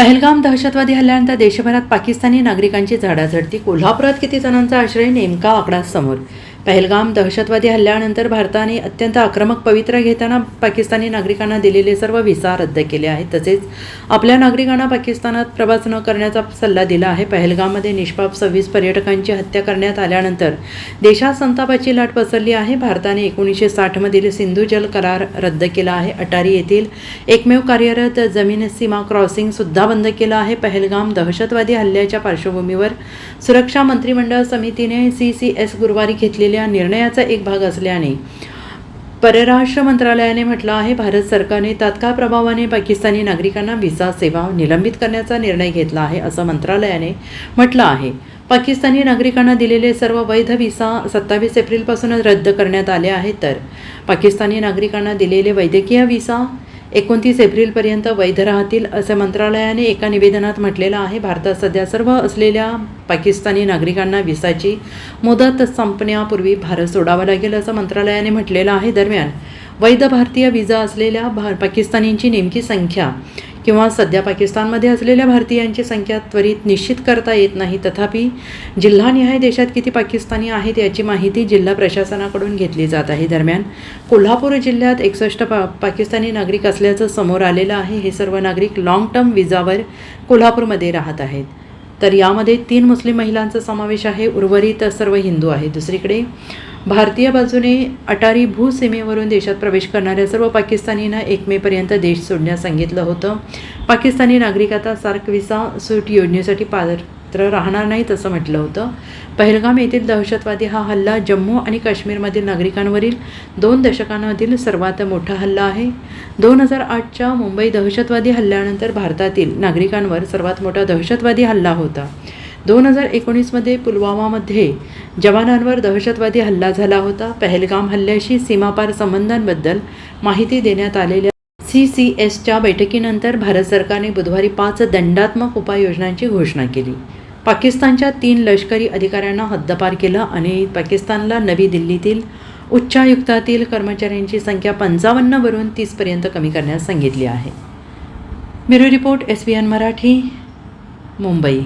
पहलगाम दहशतवादी हल्ल्यानंतर देशभरात पाकिस्तानी नागरिकांची झाडाझडती. कोल्हापुरात किती जणांचा आश्रय, नेमका आकडा समोर. पहलगाम दहशतवादी हल्ल्यानंतर भारताने अत्यंत आक्रमक पवित्रा घेताना पाकिस्तानी नागरिकांना दिलेले सर्व व्हिसा रद्द केले आहेत. तसेच आपल्या नागरिकांना पाकिस्तानात प्रवास न करण्याचा सल्ला दिला आहे. पहलगाममध्ये निष्पाप 26 पर्यटकांची हत्या करण्यात आल्यानंतर देशात संतापाची लाट पसरली आहे. भारताने 1960मधील सिंधू जल करार रद्द केला आहे. अटारी येथील एकमेव कार्यरत जमीन सीमा क्रॉसिंग सुद्धा बंद केला आहे. पहलगाम दहशतवादी हल्ल्याच्या पार्श्वभूमीवर सुरक्षा मंत्रिमंडळ समितीने CCS गुरुवारी घेतलेल्या निर्णयाचा एक भाग असल्याने परराष्ट्र मंत्रालयाने म्हटलं आहे, भारत सरकारने तात्काळ प्रभावाने पाकिस्तानी नागरिकांना व्हिसा सेवा निलंबित करण्याचा निर्णय घेतला आहे, असं मंत्रालयाने म्हटलं आहे. पाकिस्तानी नागरिकांना दिलेले सर्व वैध व्हिसा 27 एप्रिलपासूनच रद्द करण्यात आले आहेत, तर पाकिस्तानी नागरिकांना दिलेले वैद्यकीय व्हिसा 29 एप्रिलपर्यंत वैध राहतील, असे मंत्रालयाने एका निवेदनात म्हटलेलं आहे. भारतात सध्या सर्व असलेल्या पाकिस्तानी नागरिकांना व्हिसाची मुदत संपण्यापूर्वी भारत सोडावा लागेल, असं मंत्रालयाने म्हटलेलं आहे. दरम्यान वैध भारतीय व्हिसा असलेल्या पाकिस्तानींची नेमकी संख्या किंवा सध्या पाकिस्तानमध्ये असलेल्या भारतीयांची संख्या त्वरित निश्चित करता येत नाही. तथापि जिल्हानिहाय देशात किती पाकिस्तानी आहेत याची माहिती जिल्हा प्रशासनाकडून घेतली जात आहे. दरम्यान कोल्हापूर जिल्ह्यात 61 पाकिस्तानी नागरिक असल्याचं समोर आलेलं आहे. हे सर्व नागरिक लॉंग टर्म व्हिसावर कोल्हापूरमध्ये राहत आहेत. तर यामध्ये 3 मुस्लिम महिलांचा समावेश आहे. उर्वरित सर्व हिंदू आहेत. दुसरीकडे भारतीय बाजूने अटारी भूसीमेवरून देशात प्रवेश करणाऱ्या सर्व पाकिस्तानींना 1 मेपर्यंत देश सोडण्यास सांगितलं होतं. पाकिस्तानी नागरिक आता सार्क व्हिसा सूट योजनेसाठी पात्र राहणार नाहीत, असं म्हटलं होतं. पहलगाम येथील दहशतवादी हा हल्ला जम्मू आणि काश्मीरमधील नागरिकांवरील 2 दशकांमधील सर्वात मोठा हल्ला आहे. 2008च्या मुंबई दहशतवादी हल्ल्यानंतर भारतातील नागरिकांवर सर्वात मोठा दहशतवादी हल्ला होता. 2019मध्ये पुलवामामध्ये जवानांवर दहशतवादी हल्ला झाला होता. पहलगाम हल्ल्याशी सीमापार संबंधांबद्दल माहिती देण्यात आलेल्या CCSच्या बैठकीनंतर भारत सरकारने बुधवारी 5 दंडात्मक उपाययोजनांची घोषणा केली. पाकिस्तानच्या 3 लष्करी अधिकाऱ्यांना हद्दपार केलं आणि पाकिस्तानला नवी दिल्लीतील उच्चायुक्तातील कर्मचाऱ्यांची संख्या 55 वरून 30पर्यंत कमी करण्यास सांगितली आहे. Bureau report SBN Marathi, Mumbai.